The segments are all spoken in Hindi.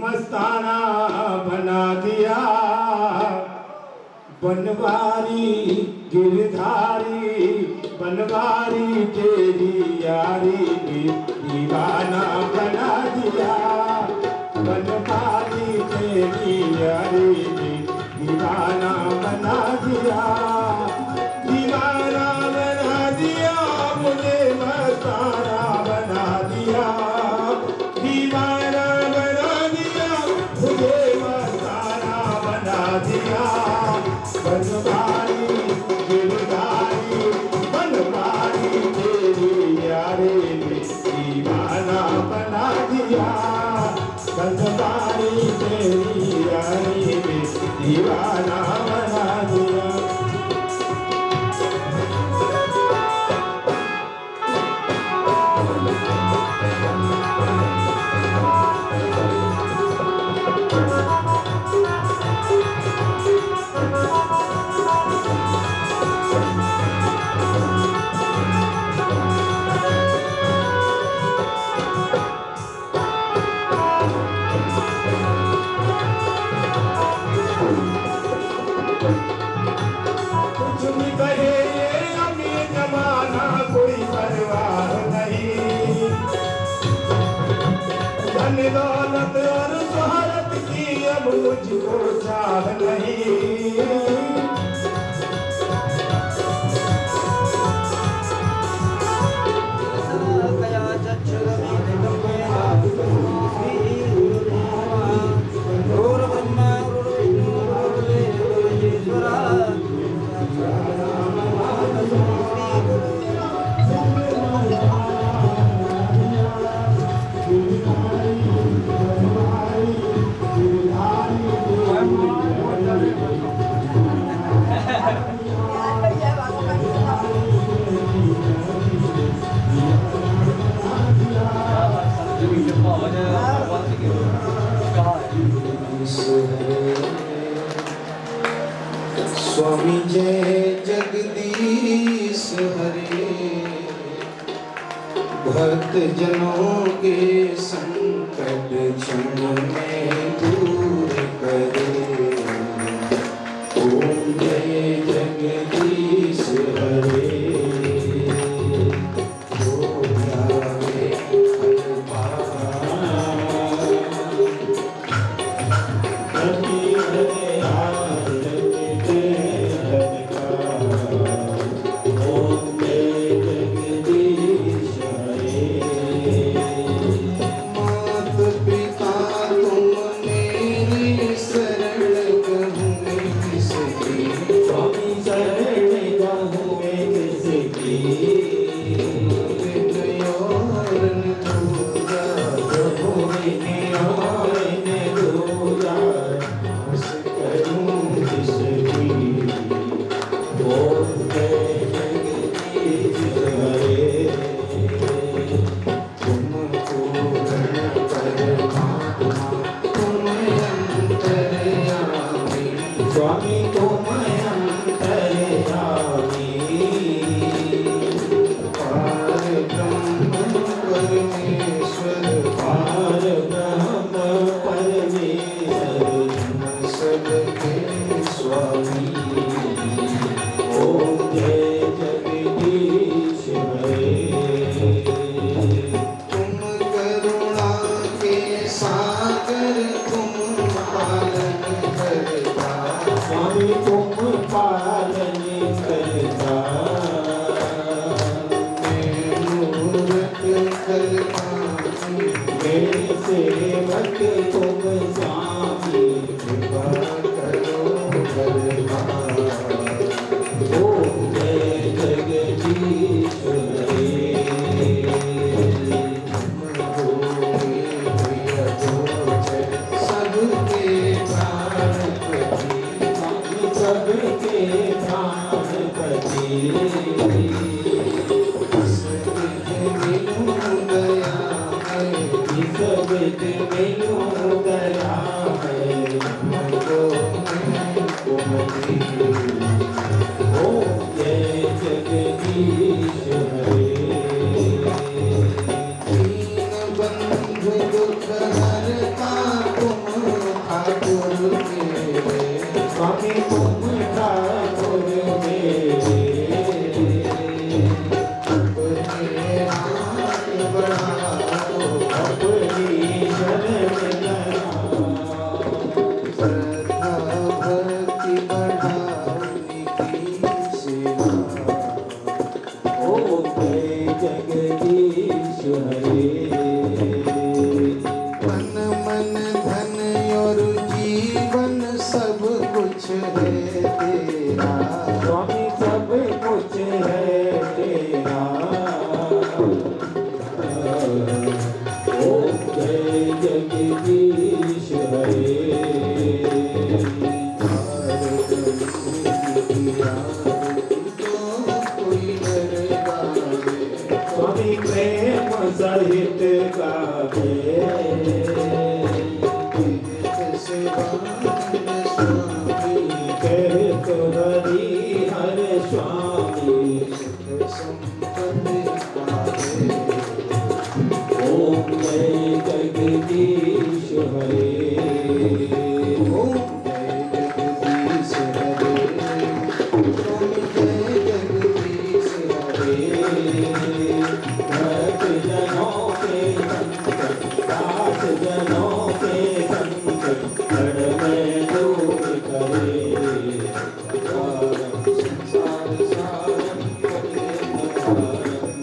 मस्ताना बना दिया। बनवारी गिरधारी बनवारी तेरी यारी में दीवाना बना दिया। बनवारी तेरी यारी में दीवाना बना दिया। दीवाना बना दिया मुझे मस्ताना बना दिया। दीवाना बना दिया मुझे मस्ताना बना दिया। बनवारी गिरधारी बनवारी तेरी यारी में दीवाना बना दिया। बनवारी तेरी यारी में दीवाना बना दिया। दौलत और शोहरत की अब मुझको चाह नहीं। स्वामी जय जगदीश हरे। भक्त जनों के संकट क्षण में दूर करे। ओम जय जगदीश हरे। स्वामी तुम अंतर्यामी। पार ब्रह्म परमेश्वर पार ब्रह्म परमेश्वर सबके स्वामी। ओम जय जगदीश हरे। तुम करुणा के सागर तुम पालन करता। स्वामी तुम पालन करता। मैं मूरत करता मेरे सेवक तुम स्वामी। कृपा करो बलवान। ओम जय जगदीश हरे। सबके प्राणपति सबके प्राणपति। गया है ओम जय जगदीश हरे। दीन बंधु दुख हरता तुम जनों के संकट क्षण में दूर करे। संसार सारं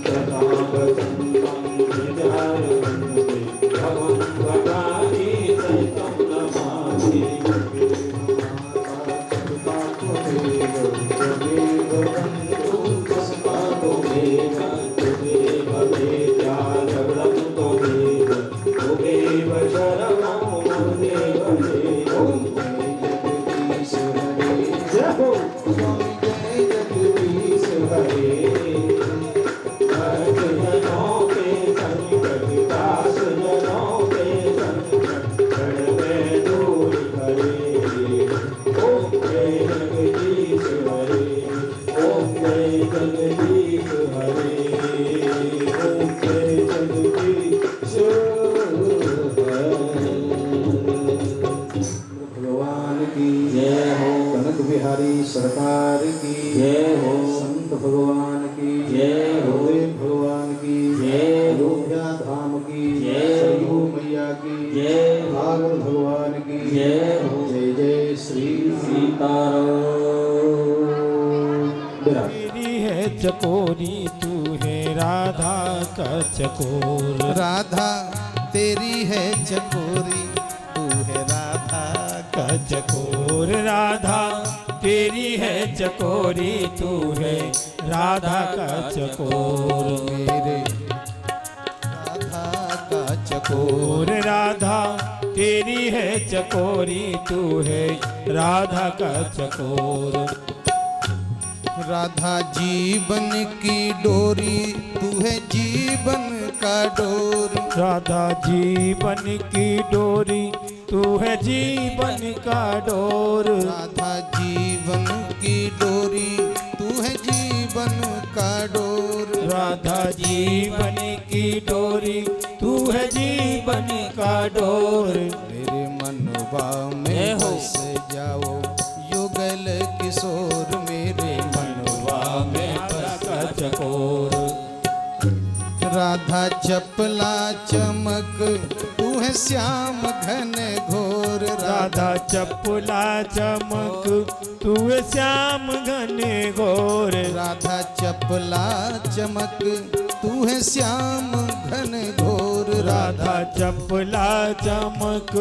सदा वसंतं हृदयारविन्दे भवं वदामि सहितं नमामि। सरकार की जय हो। संत भगवान की जय हो। देव भगवान की जय। अयोध्या धाम की जय। सरयू मैया की जय। भागवत भगवान की जय हो। जय जय श्री सीताराम। तेरी है चकोरी तू है राधा का चकोर। राधा तेरी है चकोरी तू है राधा का चकोर। राधा तेरी है चकोरी तू है राधा का चकोर। मेरे राधा का चकोर। राधा तेरी है चकोरी तू है राधा का चकोर। राधा जीवन की डोरी तू है जीवन का डोर। राधा जीवन की डोरी तू है जीवन का डोर। राधा जीवन की डोरी तू है जीवन का डोर। राधा जीवन की डोरी तू है जीवन का डोर। मेरे मनवा में बस जाओ युगल किशोर। मेरे मनवा में बस चकोर। राधा चपला चमक तू है श्याम घन घोर। राधा चपला चमक तू है श्याम घने घोर। राधा चपला चमक तू है श्याम घन घोर। राधा चपला चमक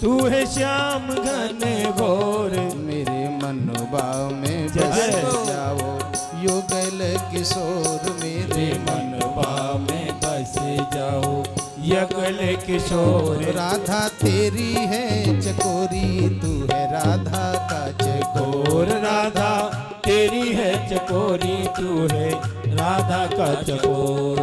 तू है श्याम घने घोर। मेरे मनवा में बस जाओ युगल किशोर। मेरे मनवा में बस जाओ युगल किशोर। राधा तेरी है चकोरी तू है राधा का चकोर। राधा तेरी है चकोरी तू है राधा का चकोर।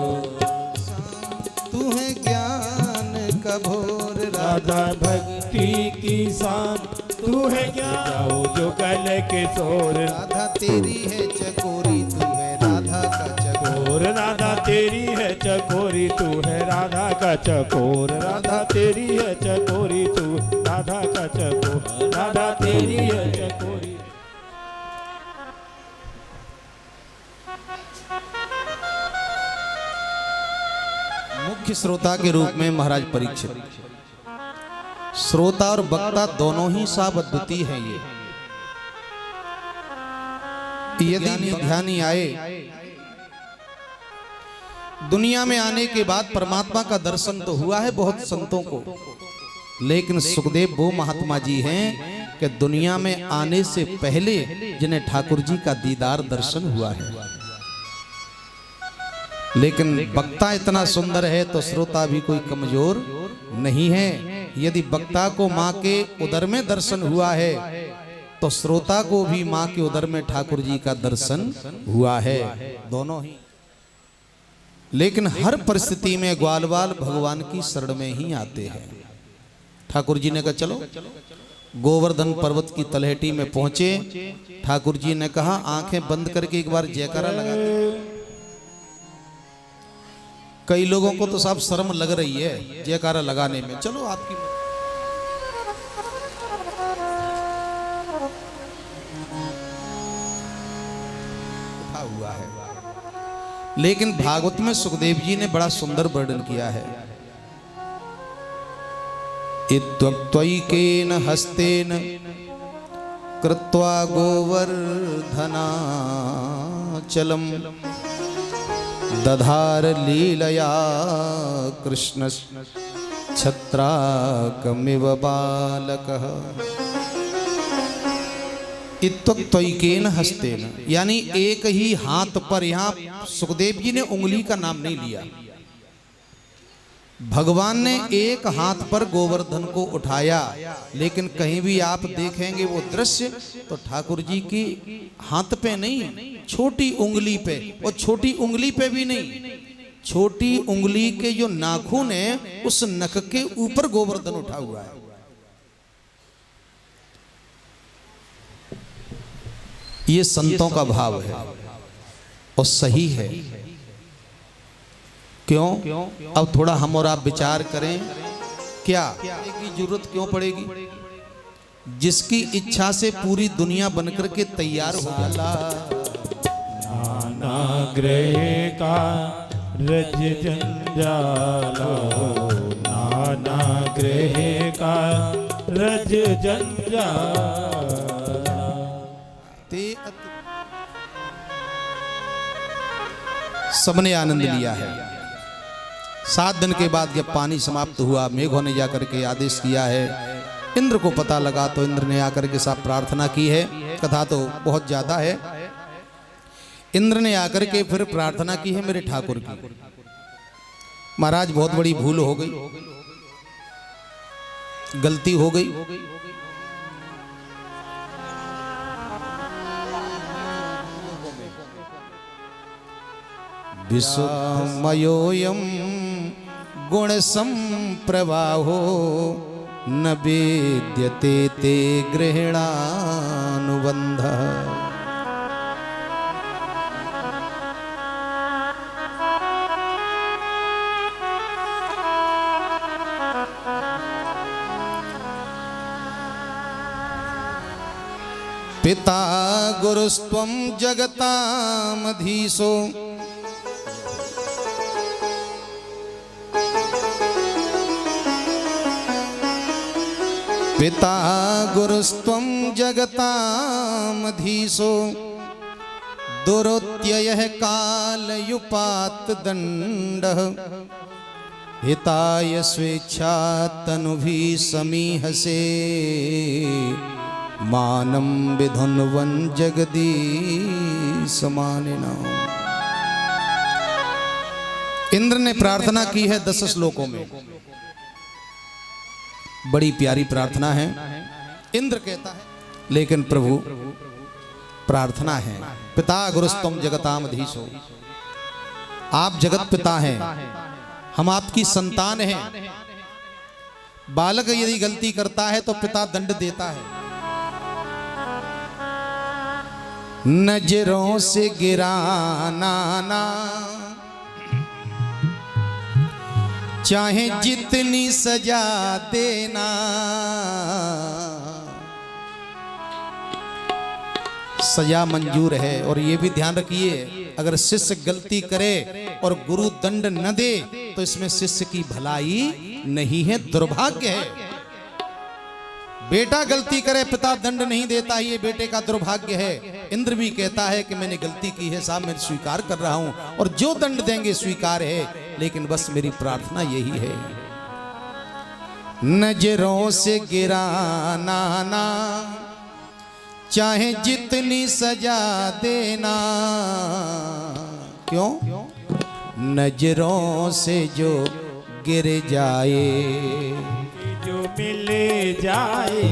तू है ज्ञान का भोर। राधा भक्ति की शान तू है ज्ञान जाओ युगल किशोर। राधा तेरी है चकोरी तू है राधा का चकोर। राधा तेरी है चकोरी तू है राधा का चकोर। राधा तेरी है चकोरी तू राधा का चकोर। राधा तेरी है चकोरी। मुख्य श्रोता के रूप में महाराज परीक्षित। श्रोता और वक्ता दोनों ही साव अद्वितीय हैं। ये यदि ध्यानी आए दुनिया में आने के बाद परमात्मा का दर्शन तो हुआ है बहुत संतों को, लेकिन सुखदेव वो महात्मा जी हैं कि दुनिया में आने से पहले जिन्हें ठाकुर जी का दीदार दर्शन हुआ है। लेकिन वक्ता इतना सुंदर है तो श्रोता भी कोई कमजोर नहीं है। यदि वक्ता को माँ के उदर में दर्शन हुआ है तो श्रोता को भी माँ के उदर में ठाकुर जी का दर्शन हुआ है, दोनों ही। लेकिन हर परिस्थिति में ग्वाल बाल भगवान की शरण में ही आते हैं। ठाकुर जी ने कहा चलो, गोवर्धन पर्वत की तलहटी में पहुंचे। ठाकुर जी ने कहा आंखें बंद करके एक बार जयकारा लगा दे। कई लोगों को तो साहब शर्म लग रही है जयकारा लगाने में। चलो आपकी उठा हुआ है। लेकिन भागवत में सुखदेव जी ने बड़ा सुंदर वर्णन किया है। इत्त्वैकेन हस्तेन कृत्वा गोवर्धनाचलं दधार लीलया कृष्ण छत्राकमिव बालकः। इत्त्वैकेन हस्तेन यानी एक ही हाथ पर। यहाँ सुखदेव जी ने उंगली का नाम नहीं लिया, भगवान ने एक हाथ पर गोवर्धन को उठाया। लेकिन कहीं भी आप देखेंगे वो दृश्य तो ठाकुर जी की हाथ पे नहीं, छोटी उंगली पे। और छोटी उंगली पे भी नहीं, छोटी उंगली के जो नाखून है उस नख के ऊपर गोवर्धन उठा हुआ है। ये संतों का भाव है और सही है। क्यों? अब थोड़ा हम और आप विचार करें, क्या की जरूरत क्यों पड़ेगी? जिसकी इच्छा से पूरी दुनिया बनकर के तैयार हो जाला। नाना ग्रह का रज जंजाला, नाना ग्रह का रज जंजाला। सबने आनंद लिया है। 7 दिन के बाद जब पानी समाप्त हुआ, मेघों ने जाकर के आदेश किया है, इंद्र को पता लगा तो इंद्र ने आकर के साथ प्रार्थना की है। कथा तो बहुत ज्यादा है। इंद्र ने आकर के फिर प्रार्थना की है मेरे ठाकुर की, महाराज बहुत बड़ी भूल हो गई, गलती हो गई। विशुद्धमयोऽयं गुणसंप्रवाहो न वेद्यते ते गृह्णानुबन्धः। पिता गुरुस्त्वं जगतामधीशो पिता गुरुस्त्वं जगतामधीशो दुरोत्ययः कालयुपात्तदण्डः हिताय स्वेच्छा तनुभिः समीहसे मानं विधुन्वन् जगदीशमानिनाम्। इंद्र ने प्रार्थना की है 10 श्लोकों में, बड़ी प्यारी प्रार्थना है। इंद्र कहता है, लेकिन प्रभु प्रार्थना है, पिता गुरुस्तम जगतामधीशो, आप जगत पिता हैं, हम आपकी संतान हैं। बालक यदि गलती करता है तो पिता दंड देता है। नजरों से गिराना ना, चाहे जितनी सजा देना, सजा मंजूर है। और ये भी ध्यान रखिए, अगर शिष्य गलती करे और गुरु दंड न दे तो इसमें शिष्य की भलाई नहीं है, दुर्भाग्य है। बेटा गलती करे, पिता दंड नहीं देता, ये बेटे का दुर्भाग्य है। इंद्र भी कहता है कि मैंने गलती की है साहब, मैं स्वीकार कर रहा हूं और जो दंड देंगे स्वीकार है, लेकिन बस मेरी प्रार्थना यही है, नजरों से गिराना ना, चाहे जितनी सजा देना। क्यों? नजरों से जो गिर जाए, जो मिल जाए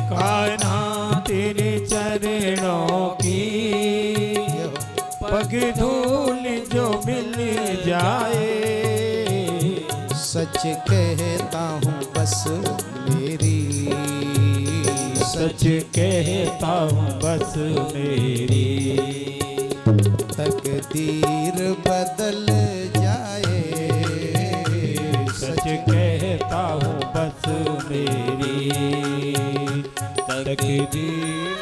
कान्हा तेरे चरणों की पग धूल जो मिल जाए। सच कहता हूँ बस मेरी, सच कहता हूँ बस मेरी तकदीर बदल जाए। सच कहता हूँ बस मेरी तकदीर।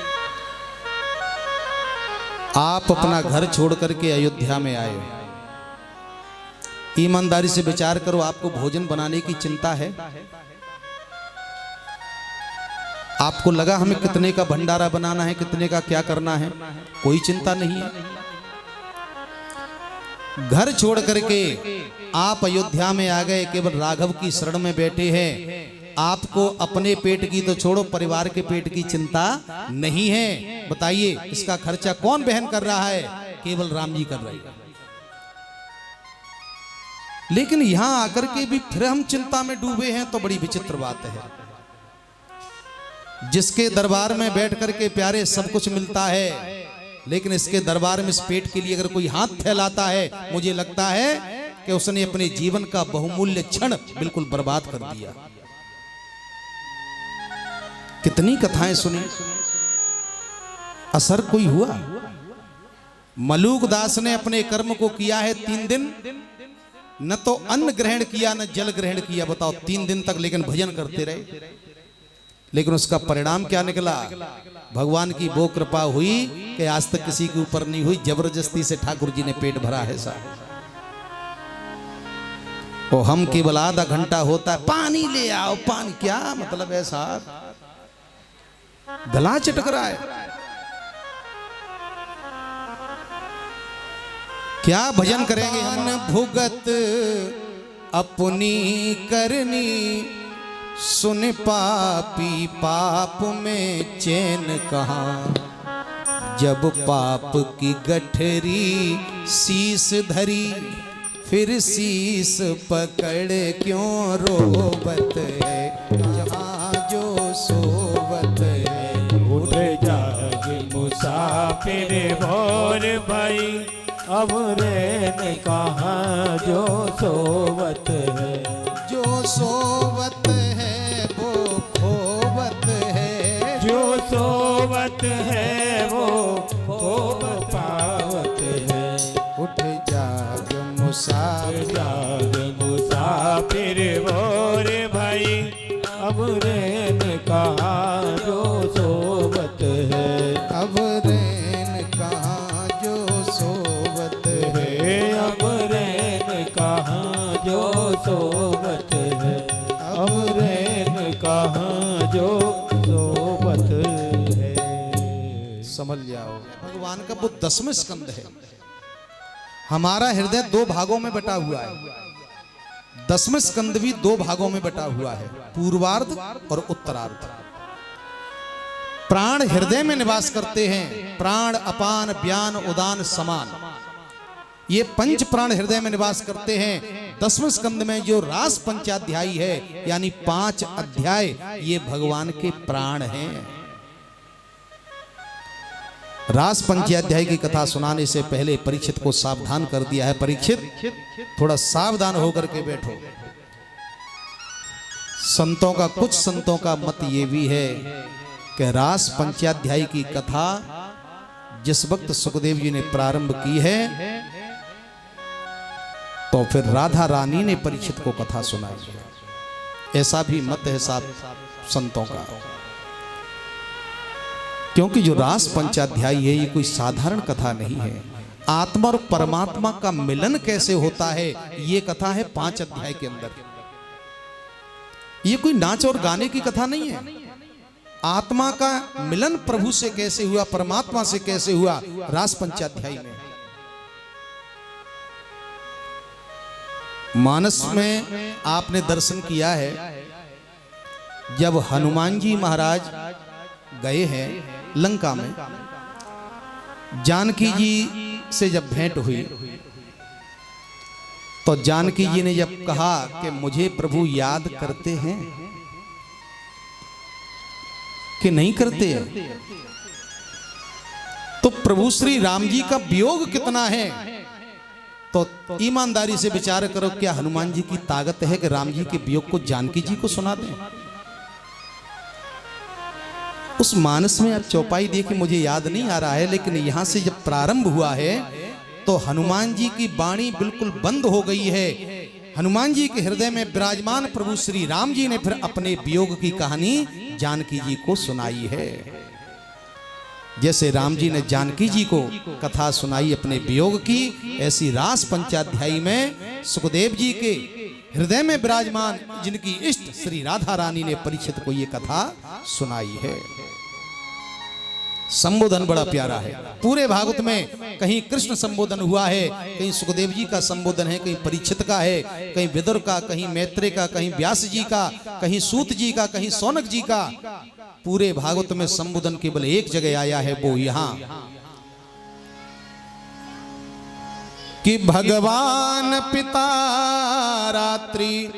आप अपना घर छोड़ करके अयोध्या में आए, ईमानदारी से विचार करो, आपको भोजन बनाने की चिंता है? आपको लगा हमें कितने का भंडारा बनाना है, कितने का क्या करना है? कोई चिंता नहीं है। घर छोड़ करके आप अयोध्या में आ गए, केवल राघव की शरण में बैठे हैं। आपको अपने पेट की तो छोड़ो, परिवार के पेट की चिंता नहीं है। बताइए, इसका खर्चा कौन वहन कर रहा है? केवल राम जी कर रहे हैं। लेकिन यहां आकर के भी फिर हम चिंता में डूबे हैं, तो बड़ी विचित्र बात है। जिसके दरबार में बैठ करके प्यारे सब कुछ मिलता है, लेकिन इसके दरबार में इस पेट के लिए अगर कोई हाथ फैलाता है, मुझे लगता है कि उसने अपने जीवन का बहुमूल्य क्षण बिल्कुल बर्बाद कर दिया। कितनी कथाएं सुनी, असर कोई हुआ? मलूक दास ने अपने कर्म को किया है 3 दिन, न तो अन्न ग्रहण किया न जल ग्रहण किया। बताओ, 3 दिन तक लेकिन भजन करते रहे। लेकिन उसका परिणाम क्या निकला? भगवान की वो कृपा हुई कि आज तक किसी के ऊपर नहीं हुई, जबरदस्ती से ठाकुर जी ने पेट भरा है साहब। वो हम केवल आधा घंटा होता है, पानी ले आओ पानी, क्या मतलब है साहब? गला चटक रहा है। क्या भजन करेंगे हम? भुगत अपनी करनी, सुन पापी पाप में चैन कहाँ। जब पाप की गठरी शीस धरी, फिर शीस पकड़ क्यों रोबत है। जहाँ जो सोवत है, उठ जाग मुसाफिर भोर भाई, अब रैन कहाँ जो सोवत है। जो सोवत है वो खोवत है, जो सोवत है वो भोग पावत है। उठ जाग मुसाफिर, जाग मुसाफिर भोर भाई, अब रैन कहाँ जो सोवत है। अब रैन कहाँ जो सोवत है। अब रैन कहाँ जो सोवत है। अब रैन कहाँ जो सोवत है। समझ जाओ, भगवान का वो 10वें स्कंद है। हमारा हृदय 2 भागों में बटा हुआ है। 10वें स्कंद भी 2 भागों में बटा हुआ है, पूर्वार्ध और उत्तरार्ध। प्राण हृदय में निवास करते हैं। प्राण, अपान, व्यान, उदान, समान, ये 5 प्राण हृदय में निवास करते हैं। 10वें स्कंद में जो रास पंचाध्यायी है, यानी 5 अध्याय, ये भगवान के प्राण हैं। रास पंचाध्याय की कथा सुनाने से पहले परीक्षित को सावधान कर दिया है। परीक्षित, थोड़ा सावधान होकर के बैठो। संतों का, कुछ संतों का मत ये भी है कि रास पंचाध्याय की कथा जिस वक्त सुखदेव जी ने प्रारंभ की है, तो फिर राधा रानी ने परीक्षित को कथा सुनाई है। ऐसा भी मत है साहब संतों का, क्योंकि जो रास पंचाध्याय है ये कोई साधारण कथा नहीं है। आत्मा और परमात्मा का मिलन कैसे होता है, ये कथा है 5 अध्याय के अंदर। ये कोई नाच और गाने की कथा नहीं है। आत्मा का मिलन प्रभु से कैसे हुआ, परमात्मा से कैसे हुआ, रास पंचाध्याय में। मानस में आपने दर्शन किया है, जब हनुमान जी महाराज गए हैं लंका में, जानकी जी से जब भेंट हुई, तो जानकी जी ने जब कहा कि मुझे प्रभु याद करते हैं कि नहीं करते हैं, तो प्रभु श्री राम जी का वियोग कितना है। तो ईमानदारी से विचार करो, क्या हनुमान जी की ताकत है कि राम जी के वियोग को जानकी जी को सुना दें। उस मानस में आप चौपाई देखिए, मुझे याद नहीं आ रहा है, लेकिन यहां से जब प्रारंभ हुआ है तो हनुमान जी की वाणी बिल्कुल बंद हो गई है। हनुमान जी के हृदय में विराजमान प्रभु श्री राम जी ने फिर अपने वियोग की कहानी जानकी जी को सुनाई है। जैसे राम जी ने जानकी जी को कथा सुनाई अपने वियोग की, ऐसी रास पंचाध्यायी में सुखदेव जी के हृदय में विराजमान जिनकी इष्ट श्री राधा रानी ने परीक्षित को ये कथा सुनाई है। संबोधन बड़ा प्यारा है। पूरे भागवत में कहीं कृष्ण संबोधन हुआ है, कहीं सुखदेव जी का संबोधन है, कहीं परीक्षित का है, कहीं विदुर का, कहीं मैत्रेय का, कहीं व्यास जी का, कहीं सूत जी का, कहीं सौनक जी का। पूरे भागवत में संबोधन केवल एक जगह आया है, वो यहां कि भगवान पिता रात्रि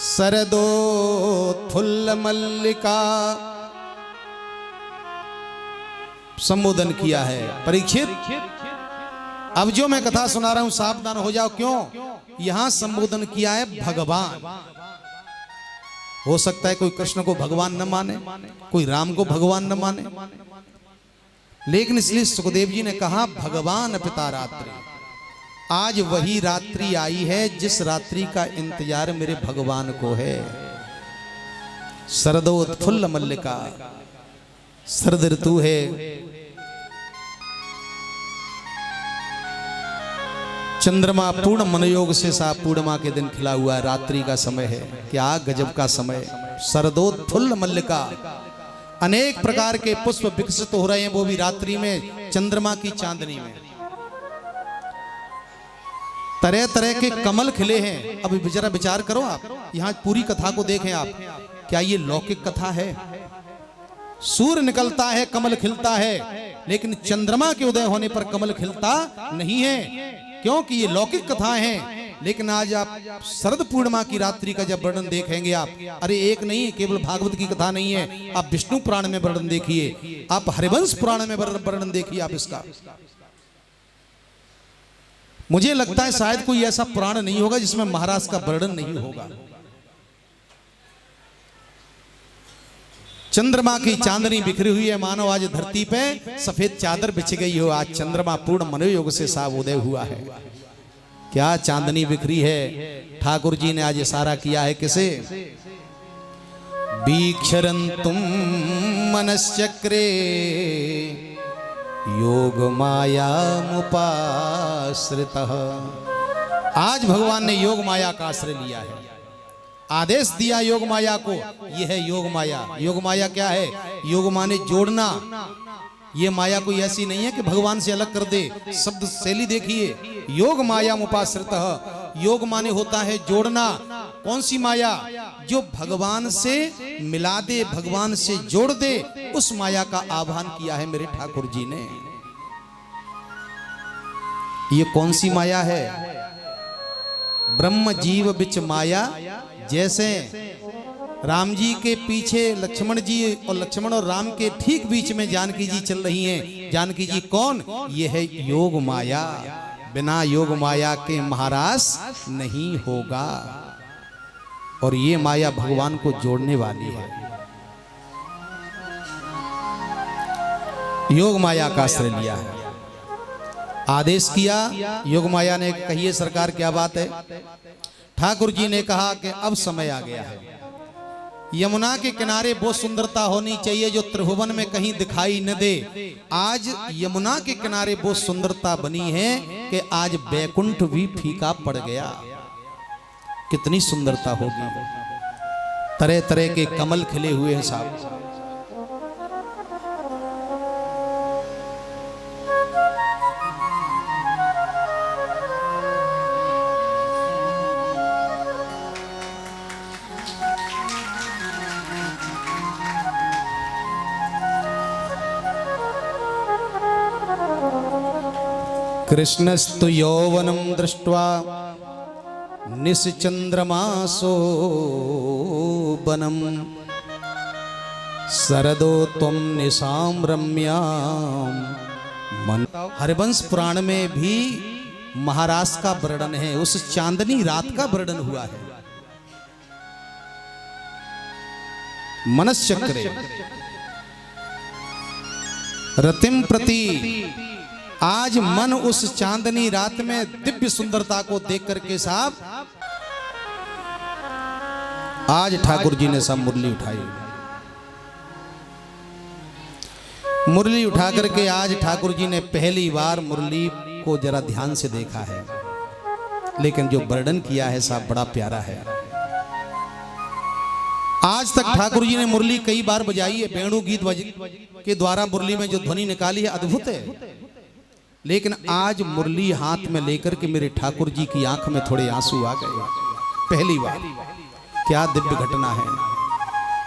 शरदोत्फुल्ल मल्लिका संबोधन किया है। परीक्षित, अब जो मैं कथा सुना रहा हूं सावधान हो जाओ। क्यों? यहां संबोधन किया है भगवान। हो सकता है कोई कृष्ण को भगवान न माने, कोई राम को भगवान न माने, लेकिन इसलिए सुखदेव जी ने कहा भगवान पिता रात्रि। आज वही रात्रि आई है जिस रात्रि का इंतजार मेरे भगवान को है। शरदोत्फुल्ल मल्लिका, शरद ऋतु है, चंद्रमा पूर्ण मनोयोग से सा पूर्णिमा के दिन खिला हुआ है, रात्रि का समय है। क्या गजब का समय। शरदोत्फुल्ल मल्लिका, अनेक प्रकार के पुष्प विकसित हो रहे हैं, वो भी रात्रि में, चंद्रमा की चांदनी में। तरह तरह के कमल खिले हैं। अब जरा विचार करो आप, यहां पूरी कथा को देखें आप, क्या ये लौकिक कथा है? सूर्य निकलता है, कमल खिलता है, लेकिन चंद्रमा के उदय होने पर कमल खिलता नहीं है, क्योंकि ये लौकिक कथा है। लेकिन आज आप शरद पूर्णिमा की रात्रि का जब वर्णन देखेंगे आप, अरे एक नहीं, केवल भागवत की कथा नहीं है, आप विष्णु पुराण में वर्णन देखिए, आप हरिवंश पुराण में वर्णन देखिए आप इसका। मुझे लगता है शायद कोई ऐसा पुराण नहीं होगा जिसमें महाराज का वर्णन नहीं होगा। चंद्रमा की चांदनी बिखरी हुई है, मानो आज धरती पे सफेद चादर बिछ गई हो। आज चंद्रमा पूर्ण मनोयोग से साफ उदय हुआ है। क्या चांदनी बिखरी है। ठाकुर जी ने आज इशारा किया है किसे? वीक्षरंतुम मनश्चक्रे योग माया मुपाश्रितः। आज भगवान ने योग माया का आश्रय लिया है, आदेश दिया योग माया को। यह है योग माया। योग माया क्या है? योग माने जोड़ना। ये माया कोई ऐसी नहीं है कि भगवान से अलग कर दे। शब्द शैली देखिए, योग माया मुपाश्रितः। योग माने होता है जोड़ना। कौन सी माया? जो भगवान से मिला दे, भगवान से जोड़ दे, उस माया का आह्वान किया है मेरे ठाकुर जी ने। ये कौन सी माया है? ब्रह्म जीव बिच माया। जैसे राम जी के पीछे लक्ष्मण जी, और लक्ष्मण और राम के ठीक बीच में जानकी जी चल रही हैं। जानकी जी कौन? ये है योग माया। बिना योग माया के महाराज नहीं होगा। और ये माया भगवान को जोड़ने वाली है। योग माया का आश्रय लिया है, आदेश किया। योग माया ने कहिए सरकार क्या बात है? ठाकुर जी ने कहा कि अब समय आ गया है। यमुना के किनारे वो सुंदरता होनी चाहिए जो त्रिभुवन में कहीं दिखाई न दे। आज यमुना के किनारे वो सुंदरता बनी है कि आज बैकुंठ भी फीका पड़ गया। कितनी सुंदरता होगी। तरह तरह के कमल खिले हुए हैं साहब। कृष्णस्तु यौवनं दृष्ट्वा निश्चंद्रमासो वनं शरदो त्वं निशां रम्यां मन। हरिवंश पुराण में भी महाराष्ट्र का वर्णन है, उस चांदनी रात का वर्णन हुआ है। मनश्चक्रे रतिम प्रति। आज मन उस चांदनी रात में दिव्य सुंदरता को देख करके साहब, आज ठाकुर जी ने सब मुरली उठाई। मुरली उठा करके आज ठाकुर जी ने पहली बार मुरली को जरा ध्यान से देखा है। लेकिन जो वर्णन किया है साहब बड़ा प्यारा है। आज तक ठाकुर जी ने मुरली कई बार बजाई है, वेणु गीत के द्वारा मुरली में जो ध्वनि निकाली है अद्भुत है। लेकिन आज मुरली हाथ में लेकर के मेरे ठाकुर जी की आंख में थोड़े आंसू आ गए। पहली बार, क्या दिव्य घटना है।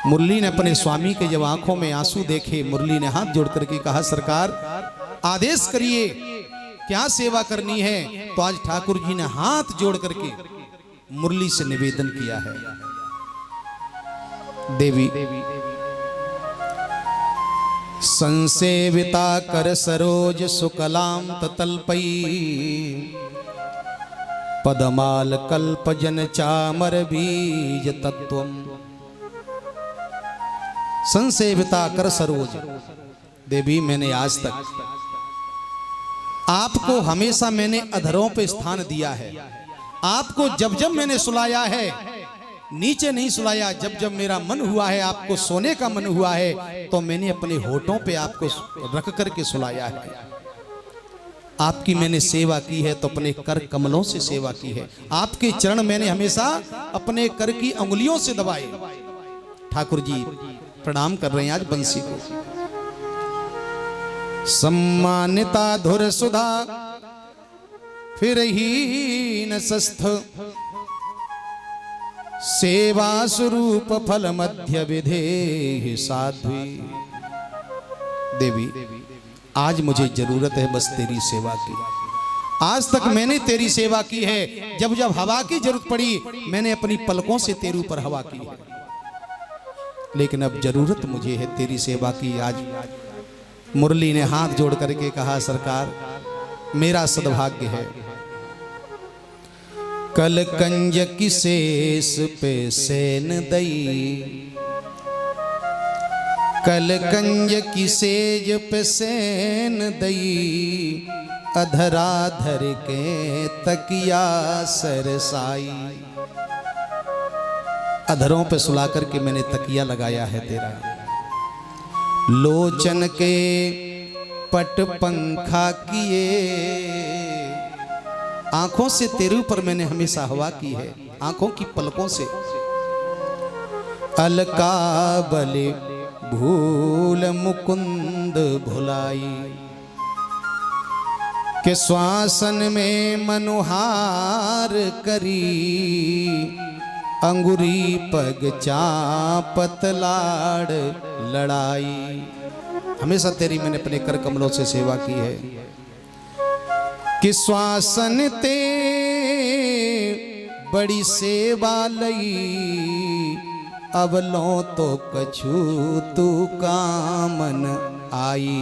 मुरली ने अपने स्वामी के जब आंखों में आंसू देखे, मुरली ने हाथ जोड़ करके कहा, सरकार आदेश करिए क्या सेवा करनी है। तो आज ठाकुर जी ने हाथ जोड़ करके मुरली से निवेदन किया है, देवी संसेविता कर सरोज सुकलाम ततल्पई पदमाल कल्प जन चामर बीज तत्वम। संसेविता कर सरोज, देवी मैंने आज तक आपको हमेशा मैंने अधरों पे स्थान दिया है। आपको जब जब मैंने सुलाया है नीचे नहीं सुलाया, जब जब मेरा मन हुआ है आपको सोने का मन हुआ है तो मैंने अपने होठों पे आपको रख करके सुलाया है। आपकी मैंने सेवा की है तो अपने कर कमलों से सेवा की है। आपके चरण मैंने हमेशा अपने कर की अंगुलियों से दबाए। ठाकुर जी प्रणाम कर रहे हैं आज बंसी को। सम्मानिता धुर सुधा फिर ही न सस्थ सेवा स्वरूप फल मध्य विधे साध्वी। देवी आज मुझे जरूरत है बस तेरी सेवा की। आज तक मैंने तेरी सेवा की है, जब जब हवा की जरूरत पड़ी मैंने अपनी पलकों से तेरे ऊपर हवा की है, लेकिन अब जरूरत मुझे है तेरी सेवा की। आज मुरली ने हाथ जोड़ करके कहा, सरकार मेरा सद्भाग्य है कल कंज की शेष पे सेन दई, कल कंज की सेज पे सेन दई अधराधर के तकिया सरसाई। अधरों पे सुला करके मैंने तकिया लगाया है तेरा, लोचन के पट पंखा किए। आंखों से तेरे ऊपर मैंने हमेशा हवा की है, आंखों की पलकों से। अलका बलि भूल मुकुंद भुलाई के श्वासन में मनुहार करी अंगुरी पग चापत लाड़ लड़ाई। हमेशा तेरी मैंने अपने कर कमलों से सेवा की है कि श्वासन ते बड़ी सेवा लई अवलों तो कछु तू कामन आई।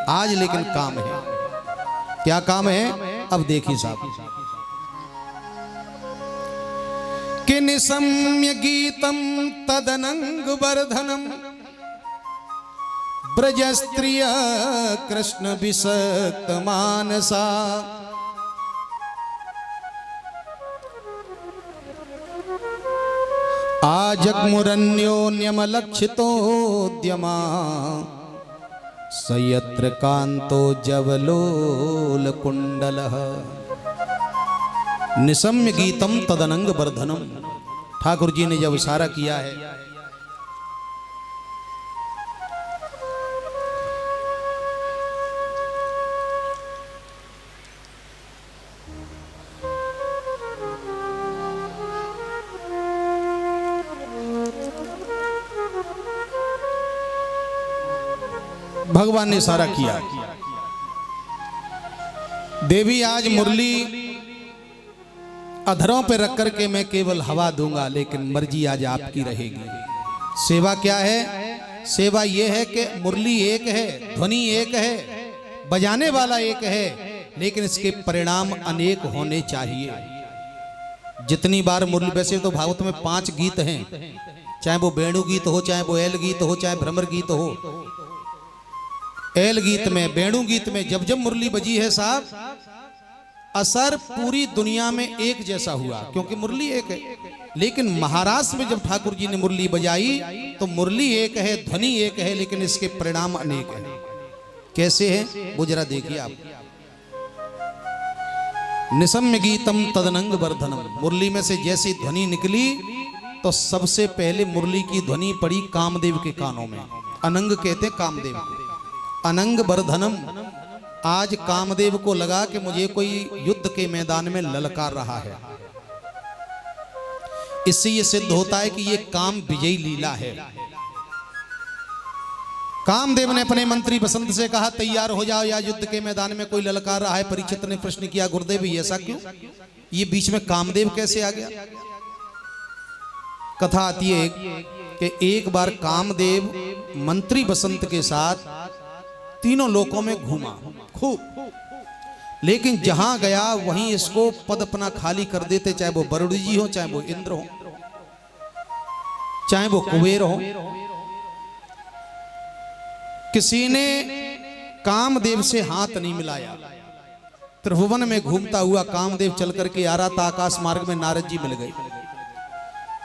आज लेकिन काम है, क्या काम है अब देखिए साहब। कि निसम्य गीतम तदनंग वर्धनम ब्रज स्त्रिय कृष्ण विसक्त मानसा। आजग्मुरन्योन्यमलक्षितोद्यमा सयत्र कांतो जवलोल कुंडलः। निसम्य गीतम तदनंग वर्धनम। ठाकुर जी ने जब इशारा किया है भगवान ने इशारा किया, देवी आज मुरली अधरों पे रख करके मैं केवल हवा दूंगा, लेकिन मर्जी आज आपकी रहेगी। सेवा क्या है? सेवा यह है कि मुरली एक है, ध्वनि एक है, बजाने वाला एक है, लेकिन इसके परिणाम अनेक होने चाहिए। जितनी बार मुरली, वैसे तो भागवत में 5 गीत हैं, चाहे वो वेणु गीत हो, चाहे वो एल गीत हो, चाहे भ्रमर गीत हो। एल गीत में, वेणु गीत में जब जब मुरली बजी है साहब, असर पूरी दुनिया में एक जैसा हुआ, क्योंकि मुरली एक है। लेकिन महाराष्ट्र में जब ठाकुर जी ने मुरली बजाई तो मुरली एक है, ध्वनि एक है, लेकिन इसके परिणाम अनेक हैं। कैसे हैं वो जरा देखिए आप। निशम्य गीतम तदनंग वर्धनम। मुरली में से जैसी ध्वनि निकली तो सबसे पहले मुरली की ध्वनि पड़ी कामदेव के कानों में। अनंग कहते कामदेव को। अनंग वर्धनम, आज कामदेव को लगा कि मुझे कोई युद्ध के मैदान में ललकार रहा है। इससे यह सिद्ध होता है कि यह काम विजयी लीला है। कामदेव ने अपने मंत्री बसंत से कहा तैयार हो जाओ, या युद्ध के मैदान में कोई ललकार रहा है। परीक्षित ने प्रश्न किया गुरुदेव ऐसा क्यों? ये बीच में कामदेव कैसे आ गया? कथा आती है कि एक बार कामदेव मंत्री बसंत के साथ तीनों लोकों में घूमा खूब, लेकिन जहां गया वहीं इसको पद अपना खाली कर देते, चाहे वो वरुण जी हो, चाहे वो इंद्र हो, चाहे वो कुबेर हो। किसी ने कामदेव से हाथ नहीं मिलाया। त्रिभुवन में घूमता हुआ कामदेव चल करके आ रहा था। आकाश मार्ग में नारद जी मिल गए।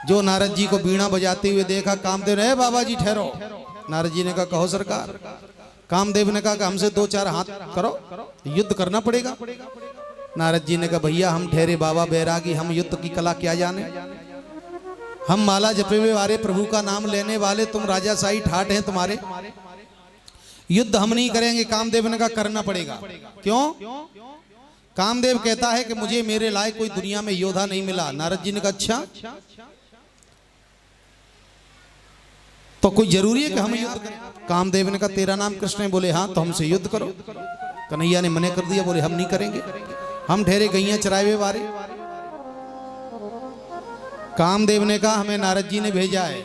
जो नारद जी को बीणा बजाते हुए देखा, कामदेव ने बाबा जी ठहरो। नारद जी ने कहा कहो सरकार। कामदेव ने कहा कि हमसे दो चार हाथ करो, युद्ध करना पड़ेगा। नारद जी ने कहा भैया हम ठहरे बाबा बैरागी, हम युद्ध की कला क्या जाने। हम माला जपे हुए वाले प्रभु का नाम लेने वाले, तुम राजाशाही ठाट हैं तुम्हारे, युद्ध हम नहीं करेंगे। कामदेव ने कहा करना पड़ेगा। क्यों? कामदेव कहता है कि मुझे मेरे लायक कोई दुनिया में योद्धा नहीं मिला। नारद जी ने कहा अच्छा, तो कोई जरूरी है कि हम युद्ध करें? कामदेव ने कहा तेरा नाम कृष्ण है। बोले हाँ, तो हमसे युद्ध करो। कन्हैया ने मना कर दिया, बोले हम नहीं करेंगे, हम ठहरे गैया चराए हुए वारे। कामदेव ने कहा हमें नारद जी ने भेजा है।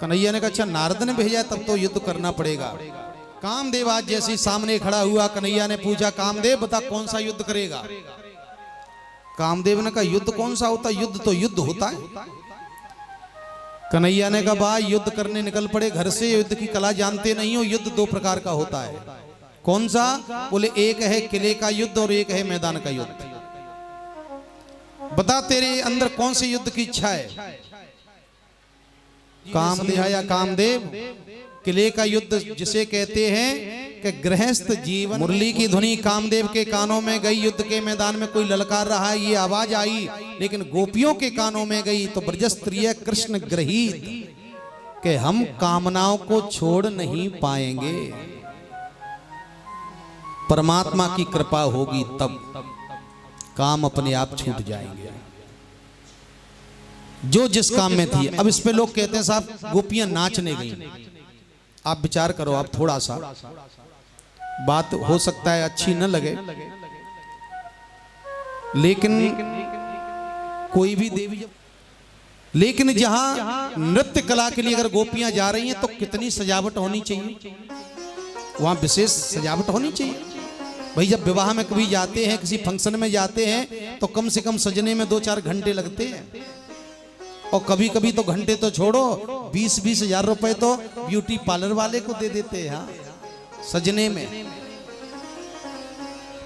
कन्हैया ने कहा अच्छा नारद ने भेजा है, तब तो युद्ध करना पड़ेगा। कामदेव आज जैसे सामने खड़ा हुआ, कन्हैया ने पूछा कामदेव बता कौन सा युद्ध करेगा? कामदेव ने कहा युद्ध कौन सा होता, युद्ध तो युद्ध होता है। कन्हैया ने कहा भाई युद्ध करने निकल पड़े घर से, युद्ध की कला जानते नहीं हो। युद्ध दो प्रकार का होता है। कौन सा? बोले एक है किले का युद्ध और एक है मैदान का युद्ध। बता तेरे अंदर कौन से युद्ध की इच्छा है? कामदेव या कामदेव किले का युद्ध जिसे कहते हैं कि गृहस्थ जीवन। मुरली की ध्वनि कामदेव के कानों में गई, युद्ध के मैदान में कोई ललकार रहा है ये आवाज आई, लेकिन गोपियों के कानों में गई तो ब्रजस्त्रीय कृष्ण ग्रहीत कि हम कामनाओं को छोड़ नहीं पाएंगे। परमात्मा की कृपा होगी तब काम अपने आप छूट जाएंगे। जो जिस काम में थी। अब इस पे लोग कहते हैं साहब गोपियां नाचने गई। आप विचार करो, आप थोड़ा सा बात हो सकता है अच्छी न लगे, लेकिन कोई भी देवी जब, लेकिन जहां नृत्य कला के लिए अगर गोपियां जा रही हैं तो कितनी सजावट होनी चाहिए, वहां विशेष सजावट होनी चाहिए। भाई जब विवाह में कभी जाते हैं, किसी फंक्शन में जाते हैं तो कम से कम सजने में 2-4 घंटे लगते हैं, और कभी कभी तो घंटे तो छोड़ो 20-20 हजार रुपए तो ब्यूटी पार्लर वाले को दे देते हैं सजने में।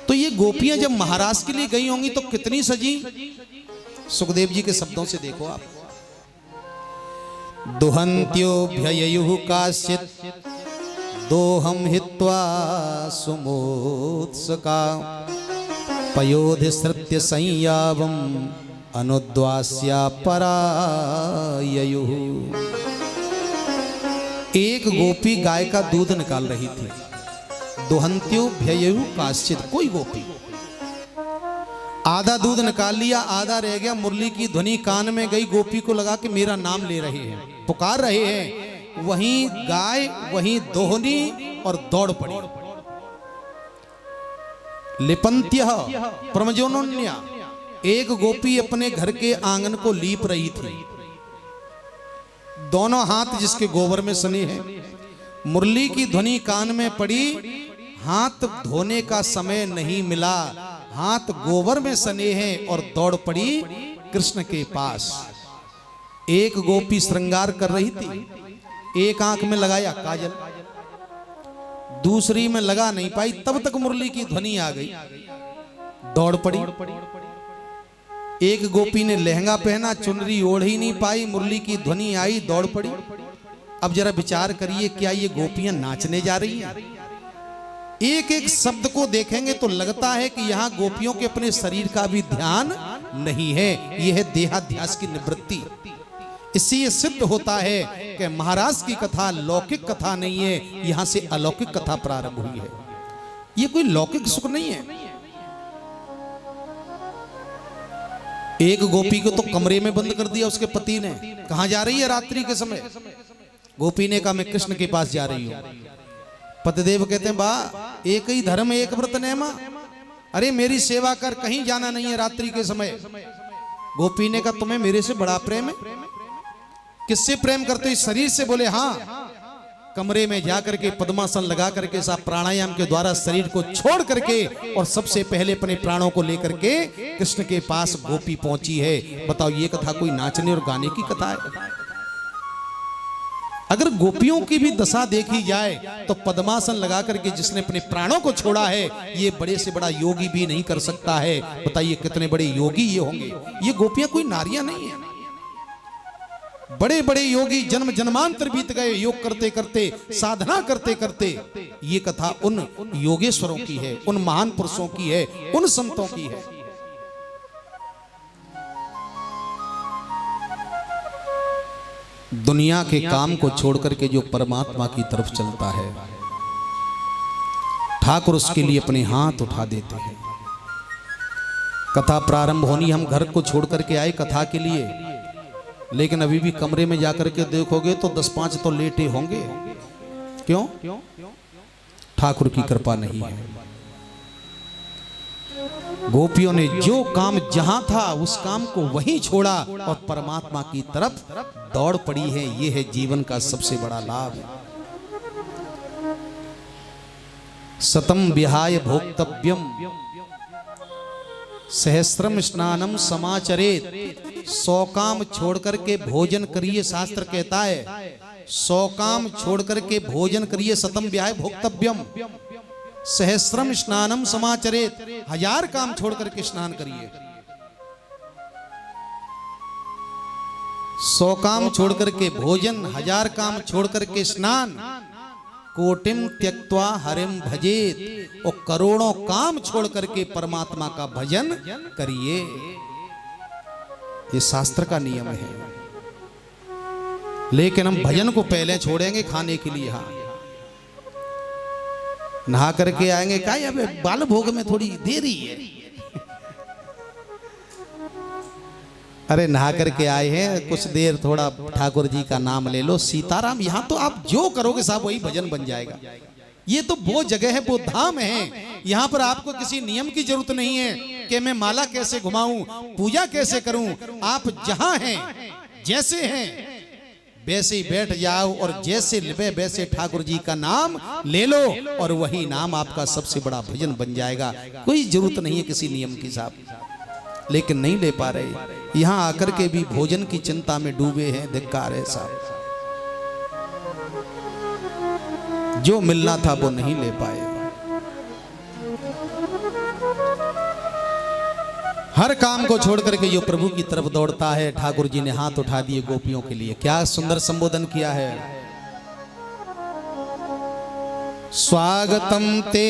तो ये गोपियां जब महाराज के लिए गई होंगी तो कितनी सजी। सुखदेव जी के शब्दों से देखो आप। दुहंत्योभ्ययुः काश्चित् दोहम हित्वा सुमोत्सका पयोधिसृत्य संयावम् अनुद्वास्या पराययुः। एक गोपी गाय का दूध निकाल रही थी। दुहंत्योभ्ययुः काश्चित्, कोई गोपी आधा दूध निकाल लिया, आधा रह गया। मुरली की ध्वनि कान में गई, गोपी को लगा कि मेरा नाम ले रहे हैं, पुकार रहे हैं। वहीं गाय, वहीं दोहनी और दौड़ पड़ी। लिपंत्यः प्रमजोनोन्या, एक गोपी अपने घर के आंगन को लीप रही थी। दोनों हाथ जिसके गोबर में सने हैं। मुरली की ध्वनि कान में पड़ी, हाथ धोने का समय नहीं मिला, हाथ गोबर में सने हैं और दौड़ पड़ी कृष्ण के पास। एक गोपी श्रृंगार कर रही थी, एक आंख में लगाया काजल, दूसरी में लगा नहीं पाई, तब तक मुरली की ध्वनि आ गई, दौड़ पड़ी। एक गोपी ने लहंगा पहना, चुनरी ओढ़ ही नहीं पाई, मुरली की ध्वनि आई, दौड़ पड़ी। अब जरा विचार करिए, क्या ये गोपियां नाचने जा रही हैं? एक एक शब्द को देखेंगे तो लगता है कि यहाँ गोपियों के अपने शरीर का भी ध्यान नहीं है, यह है देहाध्यास की निवृत्ति। इससे ये सिद्ध होता है कि महाराज की कथा लौकिक कथा नहीं है, यहां से अलौकिक कथा प्रारंभ हुई है। ये कोई लौकिक सुख नहीं है। एक गोपी को तो कमरे में बंद कर दिया उसके पति ने। कहां जा रही है रात्रि के समय? गोपी ने कहा मैं कृष्ण के पास जा रही हूं। पतिदेव कहते हैं बा एक ही धर्म एक व्रत नेमा, अरे मेरी सेवा कर, कहीं जाना नहीं है रात्रि के समय। गोपी ने कहा तुम्हें मेरे से बड़ा प्रेम है? किससे प्रेम करते हो? शरीर से। बोले हाँ। कमरे में जाकर के पद्मासन लगा करके साहब प्राणायाम के द्वारा शरीर को छोड़ करके और सबसे पहले अपने प्राणों को लेकर के कृष्ण के पास गोपी पहुंची है। बताओ ये कथा कोई नाचने और गाने की कथा है? अगर गोपियों की भी दशा देखी जाए तो पद्मासन लगा करके जिसने अपने प्राणों को छोड़ा है, ये बड़े से बड़ा योगी भी नहीं कर सकता है। बताइए कितने बड़े योगी ये होंगे। ये गोपियां कोई नारियां नहीं है। बड़े बड़े योगी जन्म जन्मांतर बीत गए योग करते करते, साधना करते करते। ये कथा उन योगेश्वरों की है, उन महान पुरुषों की है, उन संतों की है। दुनिया के काम को छोड़ करके जो परमात्मा की तरफ चलता है, ठाकुर उसके लिए अपने हाथ उठा देते हैं। कथा प्रारंभ होनी, हम घर को छोड़ करके आए कथा के लिए, लेकिन अभी भी कमरे में जाकर के देखोगे तो 10-5 तो लेटे होंगे। क्यों? ठाकुर की कृपा नहीं है। गोपियों ने जो काम जहां था उस काम को वहीं छोड़ा और परमात्मा की तरफ दौड़ पड़ी है। यह है जीवन का सबसे बड़ा लाभ। सतम विहाय भोक्तव्यम सहस्रम स्नानम समाचरेत। 100 काम छोड़ करके भोजन करिए, शास्त्र कहता है 100 काम छोड़ करके भोजन करिए। सतम विहाय भोक्तव्यम सहस्रम स्नानम समाचरेत। 1000 काम छोड़ करके स्नान करिए। 100 काम छोड़ करके भोजन, 1000 काम छोड़ करके स्नान। कोटिम त्यक्त्वा हरिम भजेत। और करोड़ों काम छोड़ करके परमात्मा का भजन करिए। ये शास्त्र का नियम है। लेकिन हम भजन को पहले छोड़ेंगे खाने के लिए। हाँ, नहा करके आएंगे, क्या अबे बाल भोग में थोड़ी देरी है। अरे नहा करके आए हैं, कुछ देर थोड़ा ठाकुर जी का नाम ले लो, सीताराम। यहां तो आप जो करोगे साहब वही भजन बन जाएगा। ये तो वो जगह है, वो धाम है। यहाँ पर आपको किसी नियम की जरूरत नहीं है कि मैं माला कैसे घुमाऊं, पूजा कैसे करूं। आप जहां हैं, जैसे हैं, वैसे ही बैठ जाओ और जैसे लिबे वैसे ठाकुर जी का नाम ले लो और वही नाम आपका सबसे बड़ा भजन बन जाएगा। कोई जरूरत नहीं है किसी नियम की साहब। लेकिन नहीं ले पा रहे। यहां आकर के भी भोजन की चिंता में डूबे हैं। धिक्कार है साहब। जो मिलना था वो नहीं ले पाए। हर काम को छोड़ करके जो प्रभु की तरफ दौड़ता है, ठाकुर जी ने हाथ उठा दिए गोपियों के लिए। क्या सुंदर संबोधन किया है। स्वागतम ते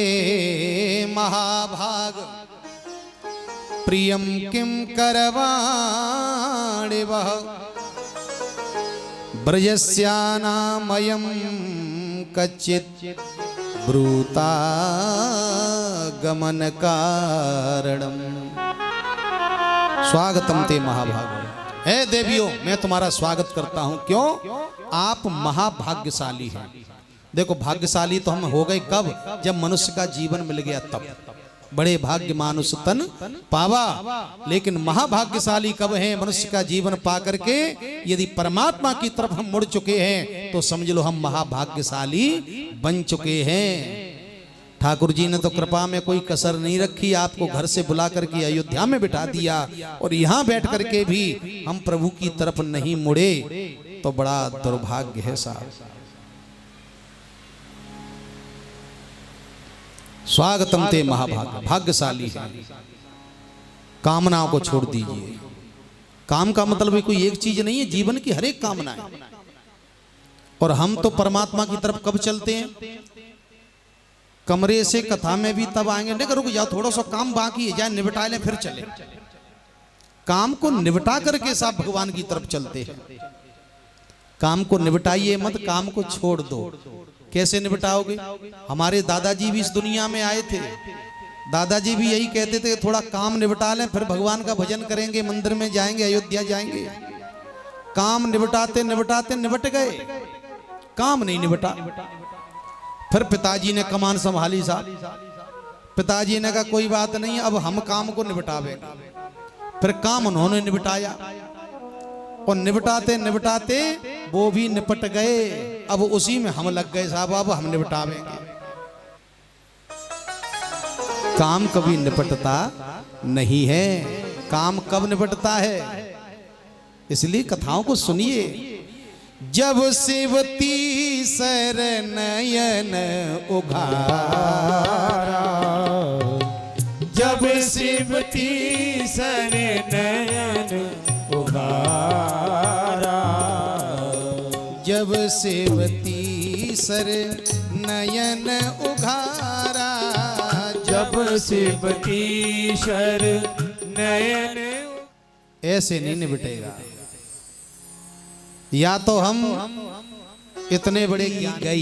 महाभाग प्रियम किम करवाणि वह ब्रजस्यानामयं कच्चित् ब्रूता गमन कारणम। स्वागतम ते महाभाग। हे देवियों, मैं तुम्हारा स्वागत करता हूं। क्यों? आप महाभाग्यशाली हैं। देखो, भाग्यशाली तो हम हो गए कब? जब मनुष्य का जीवन मिल गया तब। बड़े भाग्य मानुष तन पावा। लेकिन महाभाग्यशाली कब है? मनुष्य का जीवन पा करके यदि परमात्मा की तरफ हम मुड़ चुके हैं तो समझ लो हम महाभाग्यशाली बन चुके हैं। ठाकुर जी ने तो कृपा में कोई कसर नहीं रखी। आपको घर से बुला करके अयोध्या में बिठा दिया और यहाँ बैठ करके भी हम प्रभु की तरफ नहीं मुड़े तो बड़ा दुर्भाग्य है साहब। स्वागतम ते महाभाग। भाग्यशाली है। कामनाओं को छोड़ दीजिए। काम का मतलब कोई एक चीज नहीं है, जीवन की हर एक कामना है। और हम तो परमात्मा की तरफ कब चलते हैं? कमरे से कथा में भी तब आएंगे, नहीं रुक जाओ थोड़ा सा काम बाकी है, जाए निपटा लें फिर चले। काम को निपटा करके सब भगवान की तरफ चलते हैं। काम को निपटाइए मत, काम को छोड़ दो। कैसे निपटाओगे? हमारे दादाजी भी इस दुनिया में आए थे, दादाजी भी यही कहते थे थोड़ा काम निपटा लें फिर भगवान का भजन करेंगे, मंदिर में जाएंगे, अयोध्या जाएंगे। काम निपटाते निपटाते निपट गए, काम नहीं निपटा। फिर पिताजी ने कमान संभाली साहब। पिताजी ने कहा कोई बात नहीं, अब हम काम को निपटावेंगे। फिर काम उन्होंने निपटाया और निपटाते निपटाते वो भी निपट गए। अब उसी में हम लग गए साहब, अब हम निपटावेंगे। काम कभी निपटता नहीं है। काम कब निपटता है? इसलिए कथाओं को सुनिए। जब सेवती सर नयन उघारा, जब सेवती सर नयन उघारा, जब सेवती सर नयन उघारा, जब सेवती सर नयन। ऐसे नहीं निपटेगा। या तो हम इतने बड़े गीत गाइए